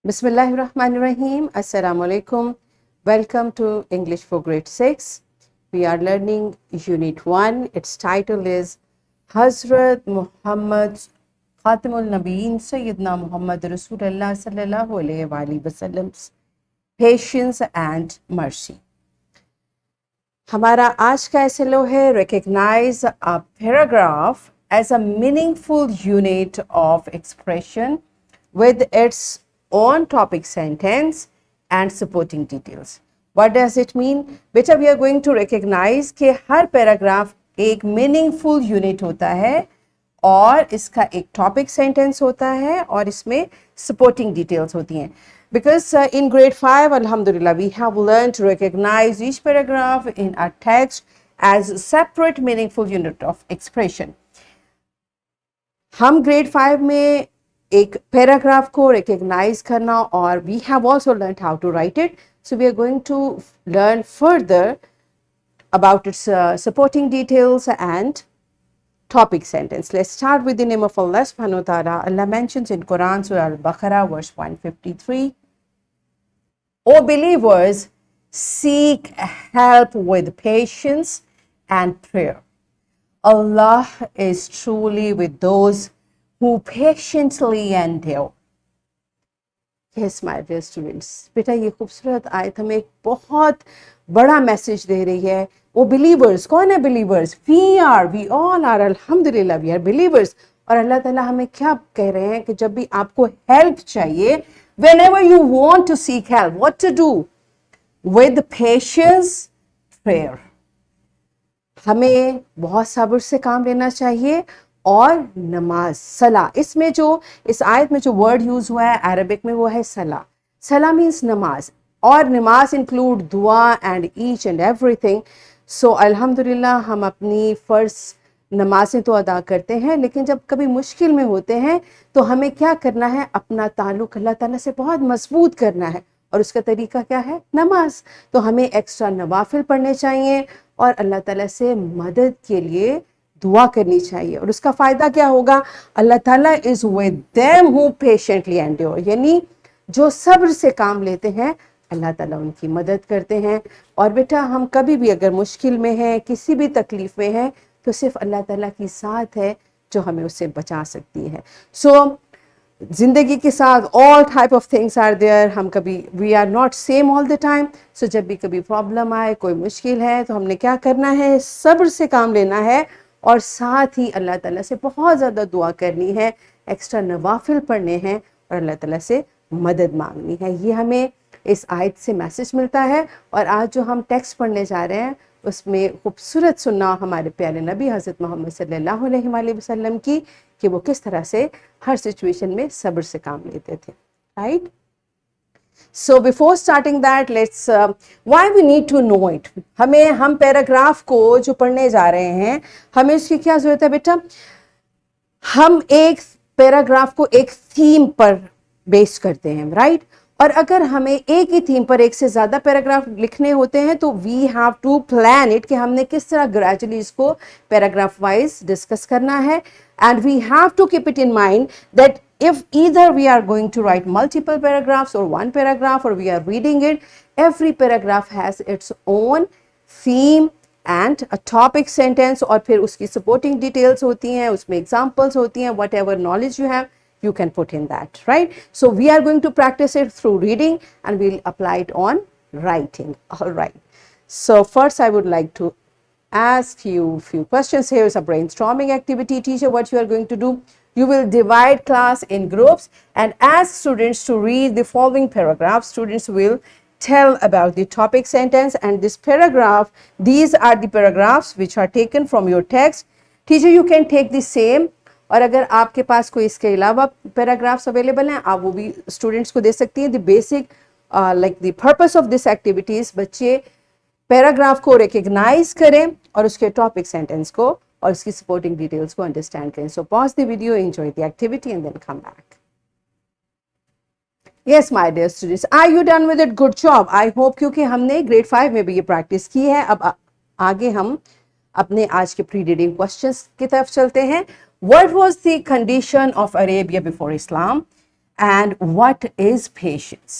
Bismillahirrahmanirrahim. Assalamu alaikum. Welcome to English for Grade 6. We are learning Unit 1. Its title is Hazrat Muhammad Khatamul Nabeen Sayyidina Muhammad Rasulullah Sallallahu Alaihi Wasallam's Patience and Mercy. हमारा आज का SLO है Recognize a paragraph as a meaningful unit of expression with its own topic sentence and supporting details. What does it mean? बेटा we are going to recognize कि हर paragraph एक meaningful unit होता है और इसका एक topic sentence होता है और इसमें supporting details होती हैं. Because in grade 5, alhamdulillah, we have learned to recognize each paragraph in a text as a separate meaningful unit of expression. हम grade 5 में एक पैराग्राफ को रिकग्नाइज करना और we have also learn how to write it so we are going to learn further about its supporting details and topic sentence. Let's start with the name of Allah subhanahu wa ta'ala. Allah mentions in Quran Surah Al-Baqarah verse 153, O believers, seek help with patience and prayer. Allah is truly with those who patiently endure. Yes, my dear students. बेटा ये खूबसूरत आयत हमें एक बहुत बड़ा message दे रही है. वो बिलीवर्स कौन है? Believers we all are, alhamdulillah we are believers. और अल्लाह ताला हमें क्या कह रहे हैं कि जब भी आपको हेल्प चाहिए, whenever you want to seek help, what to do? With patience, prayer. हमें बहुत सब्र से काम लेना चाहिए और नमाज सला. इसमें जो इस आयत में जो वर्ड यूज हुआ है अरबिक में वो है सला. सला मीन्स नमाज और नमाज इंक्लूड दुआ एंड ईच एंड एवरीथिंग. सो अल्हम्दुलिल्लाह हम अपनी फ़र्ज नमाजें तो अदा करते हैं, लेकिन जब कभी मुश्किल में होते हैं तो हमें क्या करना है? अपना ताल्लुक़ अल्लाह ताला से बहुत मजबूत करना है और उसका तरीका क्या है? नमाज. तो हमें एक्स्ट्रा नवाफिल पढ़ने चाहिए और अल्लाह ताला से मदद के लिए दुआ करनी चाहिए. और उसका फ़ायदा क्या होगा? अल्लाह ताला is with them who patiently endure. यानी जो सब्र से काम लेते हैं अल्लाह ताला उनकी मदद करते हैं. और बेटा हम कभी भी अगर मुश्किल में हैं, किसी भी तकलीफ़ में हैं, तो सिर्फ अल्लाह ताला की साथ है जो हमें उससे बचा सकती है. सो ज़िंदगी के साथ all type of things are there. हम कभी we are not same all the time. So जब भी कभी प्रॉब्लम आए, कोई मुश्किल है, तो हमने क्या करना है? सब्र से काम लेना है और साथ ही अल्लाह ताला से बहुत ज़्यादा दुआ करनी है, एक्स्ट्रा नवाफिल पढ़ने हैं और अल्लाह ताला से मदद मांगनी है. ये हमें इस आयत से मैसेज मिलता है. और आज जो हम टेक्स्ट पढ़ने जा रहे हैं उसमें खूबसूरत सुनना हमारे प्यारे नबी हज़रत मोहम्मद सल्लल्लाहु अलैहि वसल्लम की कि वो किस तरह से हर सिचुएशन में सब्र से काम लेते थे. Right. So before starting that, let's why we need to know it. हम पैराग्राफ को जो पढ़ने जा रहे हैं हमें उसकी क्या जरूरत है बेटा? हम एक पैराग्राफ को एक थीम पर बेस करते हैं, राइट? और अगर हमें एक ही थीम पर एक से ज़्यादा पैराग्राफ लिखने होते हैं तो we have to plan it कि हमने किस तरह ग्रेजुअली इसको पैराग्राफ वाइज डिस्कस करना है. And we have to keep it in mind that if either we are going to write multiple paragraphs or one paragraph or we are reading it, every paragraph has its own theme and a topic sentence और फिर उसकी supporting details होती हैं, उसमें examples होती हैं. whatever knowledge you have you can put in that, right? So we are going to practice it through reading and we'll apply it on writing. All right, so first I would like to ask you a few questions. Here is a brainstorming activity. Teacher, what you are going to do? You will divide class in groups and ask students to read the following paragraphs. Students will tell about the topic sentence and this paragraph. These are the paragraphs which are taken from your text. Teacher, you can take the same. और अगर आपके पास कोई इसके अलावा paragraphs available हैं आप वो भी स्टूडेंट्स को दे सकती हैं. The basic like the purpose of this activities, बच्चे पैराग्राफ को रिकग्नाइज करें और उसके टॉपिक सेंटेंस को और उसकी सपोर्टिंग डिटेल्स को अंडरस्टैंड करें. So pause the video, enjoy the activity and then come back. Yes my dear students, are you done with it? Good job. I hope, क्योंकि हमने ग्रेड 5 में भी ये प्रैक्टिस की है. अब आगे हम अपने आज के प्री रीडिंग क्वेश्चंस की तरफ चलते हैं. What was the condition of Arabia before Islam and what is patience?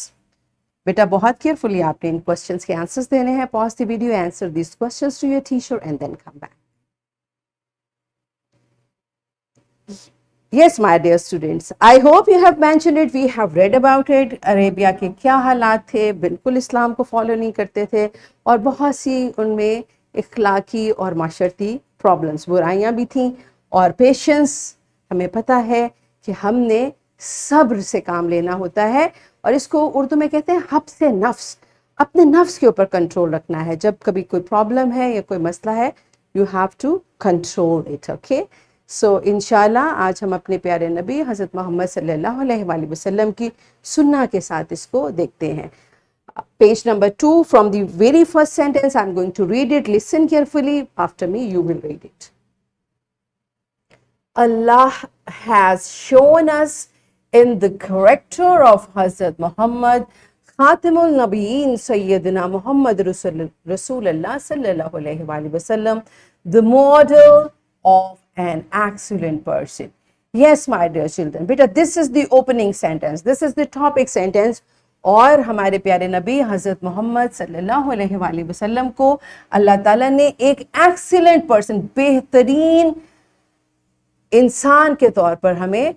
बेटा बहुत केयरफुली आपने इन क्वेश्चंस के आंसर्स देने हैं. Pause the video, answer this questions to your teacher and then come back. Yes, my dear students, I hope you have mentioned it. We have read about it. Arabia के क्या हालात थे, बिल्कुल इस्लाम को follow नहीं करते थे और बहुत सी उनमें इखलाकी और माशरती प्रॉब्लम्स, बुराइयां भी थीं. और पेशेंस, हमें पता है कि हमने सब्र से काम लेना होता है और इसको उर्दू में कहते हैं हब्स नफ्स. अपने नफ्स के ऊपर कंट्रोल रखना है. जब कभी कोई प्रॉब्लम है या कोई मसला है, you have to control it. Okay, so इंशाल्लाह आज हम अपने प्यारे नबी हज़रत मोहम्मद सल्लल्लाहु अलैहि वसल्लम की सुन्ना के साथ इसको देखते हैं. Page number 2, from the very first sentence, I'm going to read it. Listen carefully. After me, you will read it. Allah has shown us in the character of Hazrat Muhammad, Khatimul Nabiyyin, Sayyidina Muhammad Rasulullah sallallahu alaihi wasallam, the model of an excellent person. Yes, my dear children, beta, this is the opening sentence. This is the topic sentence. और हमारे प्यारे नबी हज़रत मोहम्मद सल्लल्लाहु अलैहि वसल्लम को अल्लाह ताला ने एक एक्सीलेंट पर्सन, बेहतरीन इंसान के तौर पर हमें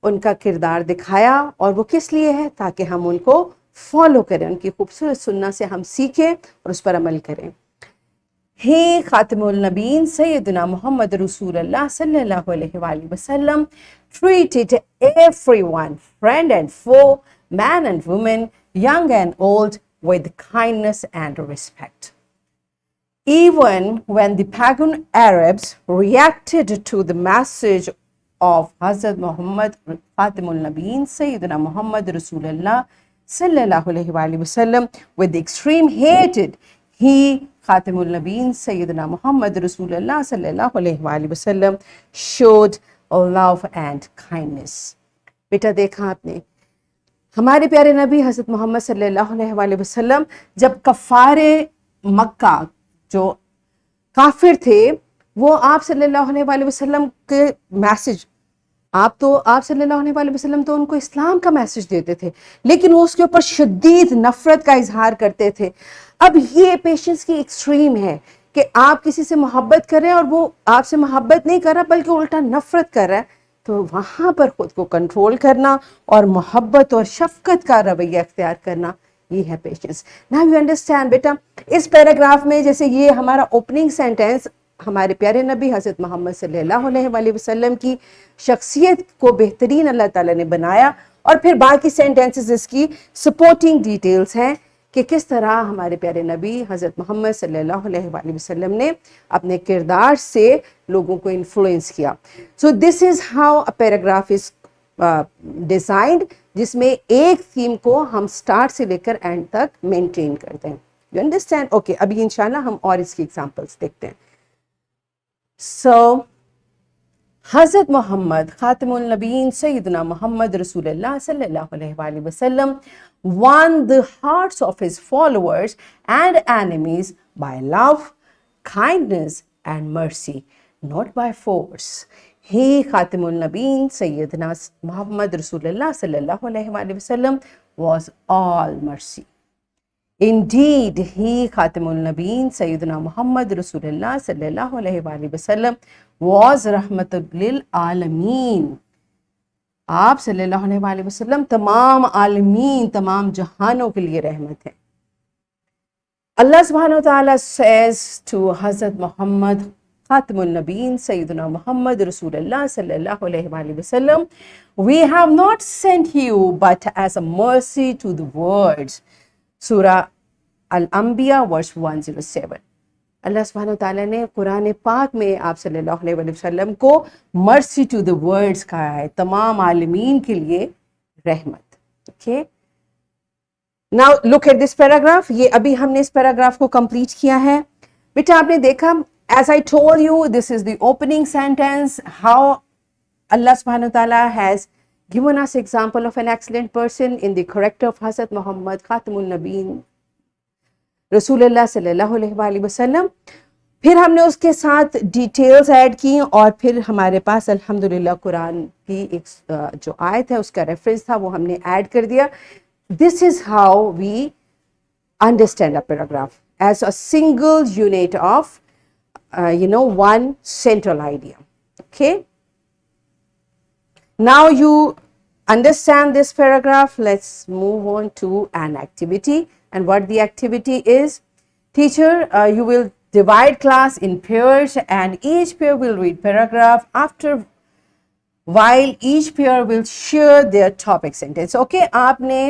उनका किरदार दिखाया. और वो किस लिए है? ताकि हम उनको फॉलो करें, उनकी खूबसूरत सुन्ना से हम सीखें और उस पर अमल करें. He Khatimul Nabiyyin Sayyidina Muhammad Rasulullah sallallahu alaihi wasallam treated everyone, friend and foe, man and woman, young and old, with kindness and respect. Even when the pagan Arabs reacted to the message of Hazrat Muhammad Khatimul Nabiyyin Sayyidina Muhammad Rasulullah sallallahu alaihi wasallam with extreme hatred, he Khatimul Nabiyyin Sayyidina Muhammad Rasulullah sallallahu alaihi wasallam showed love and kindness. बेटा देखा आपने, हमारे प्यारे नबी हज़रत मोहम्मद सल्लल्लाहु अलैहि वसल्लम जब कफ़ारे मक्का जो काफिर थे, वो आप सल्लल्लाहु अलैहि वसल्लम के मैसेज, आप सल्लल्लाहु अलैहि वसल्लम तो उनको इस्लाम का मैसेज देते थे, लेकिन वो उसके ऊपर शदीद नफरत का इजहार करते थे. अब ये पेशेंस की एक्सट्रीम है कि आप किसी से मोहब्बत कर रहे हैं और वो आपसे मोहब्बत नहीं कर रहा बल्कि उल्टा नफरत कर रहा है, तो वहाँ पर खुद को कंट्रोल करना और मोहब्बत और शफकत का रवैया इख्तियार करना, ये है पेशेंस. नाउ यू अंडरस्टैंड बेटा, इस पैराग्राफ में जैसे ये हमारा ओपनिंग सेंटेंस हमारे प्यारे नबी हज़रत मोहम्मद सल्लल्लाहु अलैहि वसल्लम की शख्सियत को बेहतरीन अल्लाह ताला ने बनाया, और फिर बाकी सेंटेंसेस इसकी सपोर्टिंग डिटेल्स हैं कि किस तरह हमारे प्यारे नबी हज़रत मोहम्मद सल्लल्लाहु अलैहि वसल्लम ने अपने किरदार से लोगों को इन्फ्लुएंस किया. So this is how a paragraph is designed, जिसमें एक थीम को हम स्टार्ट से लेकर एंड तक मेंटेन करते हैं. You understand? ओके, अभी इंशाल्लाह हम और इसकी एग्जांपल्स देखते हैं. सो हज़रत मोहम्मद खातिमुल नबीन सैयदना मोहम्मद रसूलुल्लाह सल्लल्लाहु अलैहि वसल्लम won the hearts of his followers and enemies by love, kindness and mercy, not by force. He Khatimul Nabeen Sayyidina Muhammad Rasulullah sallallahu alaihi wasallam was all mercy. Indeed, he Khatimul Nabeen Sayyidina Muhammad Rasulullah sallallahu alaihi wasallam was rahmatul lil alamin. आप सल्लल्लाहु अलैहि वसल्लम तमाम आलमीन, तमाम जहानों के लिए रहमत है. अल्लाह सुब्हानहु व तआला says to Hazrat Muhammad Khatimul Nabeen Sayyidina Muhammad Rasulullah sallallahu alaihi wasallam, we have not sent you but as a mercy to the world. Surah Al-Anbiya verse 107. अल्लाह सुब्हानहु व तआला ने कुरान पाक में आप सल्लल्लाहु अलैहि वसल्लम को मर्सी टू द वर्ड्स कहा है, तमाम आलमीन के लिए रहमत. Okay, now look at this paragraph. ये अभी हमने इस पैराग्राफ को कंप्लीट किया है. बेटा आपने देखा, as I told you, this is the opening sentence, how Allah सुब्हानहु व तआला has given us example of an excellent person in the character of Hazrat Muhammad Khatimul Nabeen Rasulullah sallallahu alaihi wasallam. फिर हमने उसके साथ डिटेल्स ऐड की और फिर हमारे पास अल्हम्दुलिल्लाह कुरान की एक जो आयत है उसका रेफरेंस था वो हमने ऐड कर दिया. This is how we understand a paragraph as a single unit of one central idea. Okay, now you understand this paragraph. Let's move on to an activity. And what the activity is, teacher, you will divide class in pairs and each pair will read paragraph after while each pair will share their topic sentence. Okay, आपने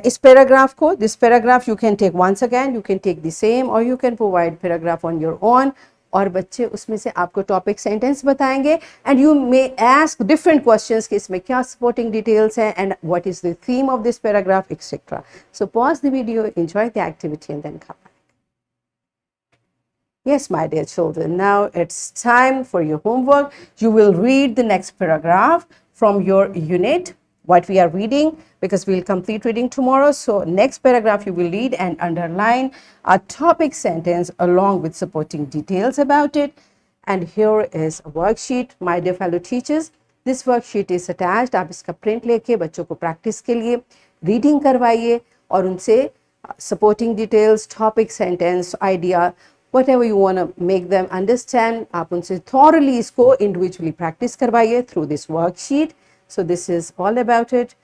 इस paragraph को, this paragraph you can take once again, you can take the same और you can provide paragraph on your own, और बच्चे उसमें से आपको topic sentence बताएंगे and you may ask different questions कि इसमें क्या सपोर्टिंग डिटेल्स हैं and what is the theme of this paragraph etcetera. So pause the video, enjoy the activity and then come. Yes, my dear children, now it's time for your homework. You will read the next paragraph from your unit, what we are reading, because we'll complete reading tomorrow. So next paragraph you will read and underline a topic sentence along with supporting details about it. And here is a worksheet, my dear fellow teachers. This worksheet is attached. आप इसका print लेके बच्चों को practice के लिए reading करवाइए और उनसे supporting details, topic sentence, idea, whatever you want to make them understand, आप उनसे thoroughly इसको individually practice करवाइए through this worksheet. So this is all about it.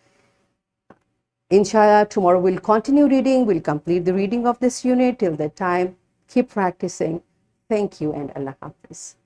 Inshallah, tomorrow we'll continue reading. We'll complete the reading of this unit. Till that time, keep practicing. Thank you and Allah Hafiz.